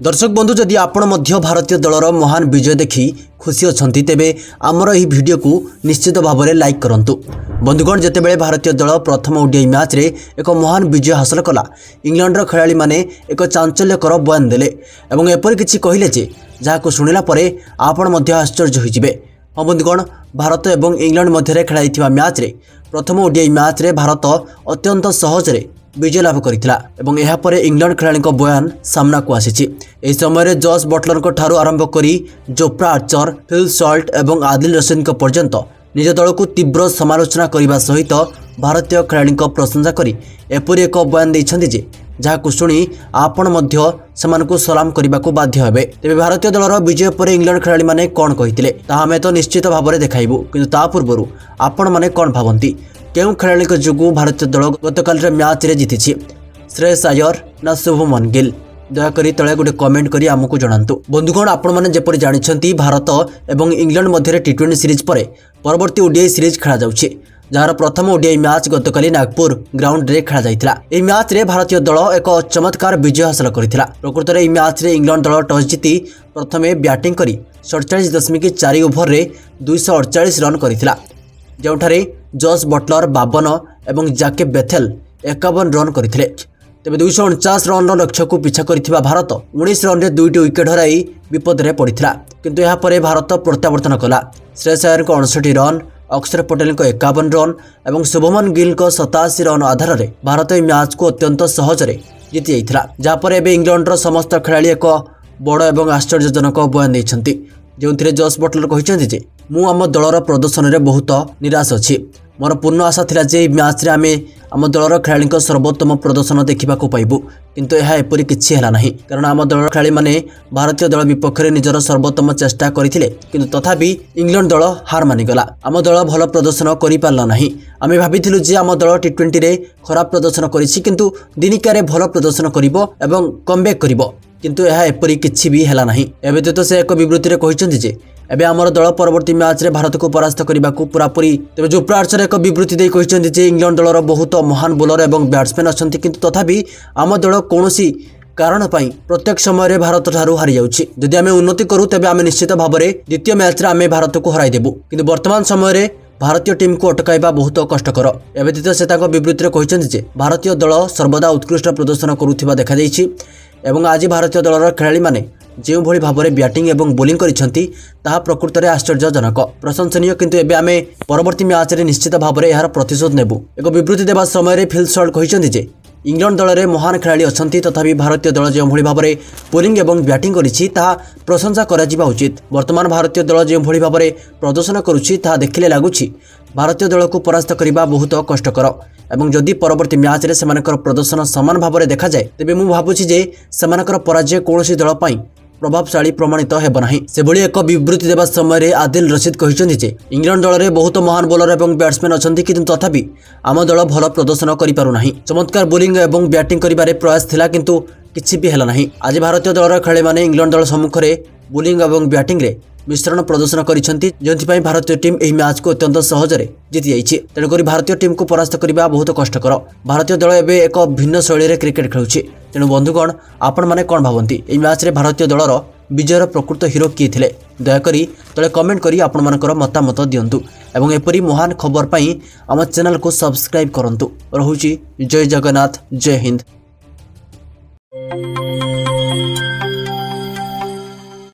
दर्शक बंधु जदि आपण मध्य भारतीय दलर महान विजय देखि खुशी अछंती तेबे आमर एही वीडियो को निश्चित भाव में लाइक करंतु। बंधुगण जेतेबेले भारतीय दल प्रथम ओडीआई मैच रे एक महान विजय हासिल कला इंग्लैंडर खेलाड़ी माने एक चांचल्यकर बयान देले एवं एपरि किछि कहिले जे जाहाको सुनिला परे आपण मध्य आश्चर्य होइजिबे। हाँ बंधुगण, भारत एवं इंग्लैंड मध्य खेलाइथिबा मैच रे प्रथम ओडीआई मैच रे भारत अत्यंत सहज रे विजय लाभ करथिला एवं एहा परे इंग्लैंड खेलाड़ी बयान सामना को आसीछि। एही समय जॉस बटलर को ठारू आरंभ करी जोफ्रा आर्चर, फिल सॉल्ट एवं आदिल रशीद पर्यंत निज दल को तीव्र समालोचना करने सहित भारतीय खेलाड़ी प्रशंसा करी एपरि एक बयान दैछन्ति जे जहां शुणी आपण मध्य सेमानकु सलाम करने को बाध्य हेबे। तेबे भारतीय दलर विजय पर इंग्लैंड खेलाड़ी माने कोन कहिथिले ताहा हमें तो निश्चित भाव में देखाइबु, किंतु ता पूर्वरु आपण माने कोन भाबंती केउ खेलाड़ी जोगु भारतीय दल गतकाल मैच रे जीति? श्रेयस अय्यर ना शुभमन गिल? दयाकोरी तले गोटे कमेंट करी आमको जणांतु। बंधुगण, आपण माने जेपरि जानिछंती भारत एवं इंग्लैंड मध्य टी20 सीरीज पर परवर्ती ओडीआई सीरीज खेला जाउछि, जार प्रथम ओडीआई मैच गतकाली नागपुर ग्राउंड रे खेला जाइतिला। एही मैच रे भारतीय दल एक चमत्कार विजय हासिल करथिला। प्रकृत रे एही मैच रे इंग्लैंड दल टॉस जीति प्रथमे बैटिंग करी 47.4 ओवर रे 248 रन करथिला, जोठारे जॉस बटलर 52 एवं जाके बेथेल 51 रन करथिले। तेबे 249 रन लक्ष्य को पिछा करथिबा भारत 19 रन रे 2टी विकेट हराई विपद रे पड़िथिला, किंतु यहा परे भारत प्रत्यावर्तन कला। श्रेयस अय्यर को 59 रन, अक्षर पटेल को 51 रन एवं शुभमन गिल को 87 रन आधार रे भारत ए मैच को अत्यंत सहज रे जीति जाइथिला। जहा परे एबे इंग्लैंड रो समस्त खेलाड़ी एक बड़ एवं आश्चर्यजनक बयान दैछन्ति, जोंथिरे जॉस बटलर कहिसन्ति जे मु आम दलर प्रदर्शन रे बहुत निराश अछि। मोर पूर्ण आशा थिला जे मैच रे आमे आम दलर खेलाड़ी सर्वोत्तम प्रदर्शन देखा पाइबु, किंतु यह एपरि किछि हेला नाही, कारण आम दलर खेलाड़ी माने भारतीय दल विपक्ष में निजर सर्वोत्तम चेष्टा करथिले, किंतु तथापि इंग्लैंड दल हार मानिगला। आम दल भल प्रदर्शन करि पारला नाही। आमे भाबिथिलु जे आम दल टी20 रे खराब प्रदर्शन करिछि, किंतु दिनिका रे भल प्रदर्शन करिवो एवं कमबैक करिवो, किंतु यह एपरि किछि भी हेला नाही। एबे तो से एक विवृत्ति रे कहिसन्ति जे एबे आमर दल परवर्ती मैच रे भारत को परास्त करने को पूरापूरी। तेज जोफ्रा आर्चर एक विवृत्ति दे कहिसन्ति जे इंग्लैंड दलर बहुत महान बोलर एवं बैट्समैन अछन्ति, किंतु तथापि आम दल कौनसी कारण पाई प्रत्येक समय रे भारत ठारू हारि जाउछि। जदि आमे उन्नति करू तेबे आमे निश्चित भाव में द्वितीय मैच रे आमे भारत को हराई देबु, किंतु वर्तमान समय रे भारतीय टीम को अटकाइबा बहुत कष्टकर। एवं से विवृत्ति कहिसन्ति जे भारतीय दल सर्वदा उत्कृष्ट प्रदर्शन करुथिबा देखा जाइछि एवं आज भारतीय दलर खेलाड़ी माने जो भली भाव में बैटिंग एवं बोलिंग करिसेंति ताहा प्रकृत में आश्चर्यजनक प्रशंसनीय, किंतु एबे आमे परवर्ती मैच रे निश्चित भाव में यार प्रतिशोध नेबु। एक विवृत्ति देवा समय फिल सॉल्ट कहिसेंति जे इंग्लैंड दल में महान खेलाड़ी अछंती, तथापि भारतीय दल जो भली भाव में बोलिंग एवं बैटिंग करिछि ताहा प्रशंसा करा जिबा उचित। वर्तमान भारतीय दल जो भली भाव में प्रदर्शन करुछि ताहा देखिले लागुछि भारतीय दल को परास्त करने बहुत कष्टकर एवं जदि परवर्ती मैच रे सेमानकर प्रदर्शन समान भाव में देखा जाए तेबे मु भाबुछि जे सेमानकर पराजय कोनोसी दल पई प्रभावशाली प्रमाणित हेब नाही। से भली एक विवृत्ति देवा समय आदिल रशीद कहिसन्ति जे इंग्लैंड दल में बहुत महान बोलर एवं बैट्समैन अछन्ति, किंतु तथापि आम दल भल प्रदर्शन करि पारु नाही। चमत्कार बोलिंग एवं बैटिंग करिबारे प्रयास थिला, किंतु किछि भी हेला नाही। आज भारतीय दलर खेलाड़ी माने इंग्लैंड दल सम्मुख रे बोलिंग एवं बैटिंग रे मिश्रण प्रदर्शन करिसेंति, जोंथिपाई भारतीय टीम एही मैच को अत्यंत सहज रे जीति जाइछि। तेणुकरी भारतीय टीम को परास्त करबा बहुत कष्टकर। भारतीय दल एबे एक भिन्न शैली रे क्रिकेट खेलुछि। तेणु बंधुगण, आपण माने कोन भाबंती एही मैच रे भारतीय दलर विजयर प्रकृत हिरो किए थिले? दयाकोरी तले कमेंट करी आपण मानकर मतामत दियंतु एवं एपरी महान खबर पाई आम चैनल को सब्सक्राइब करंतु। रहुछि जय जगन्नाथ, जय हिंद।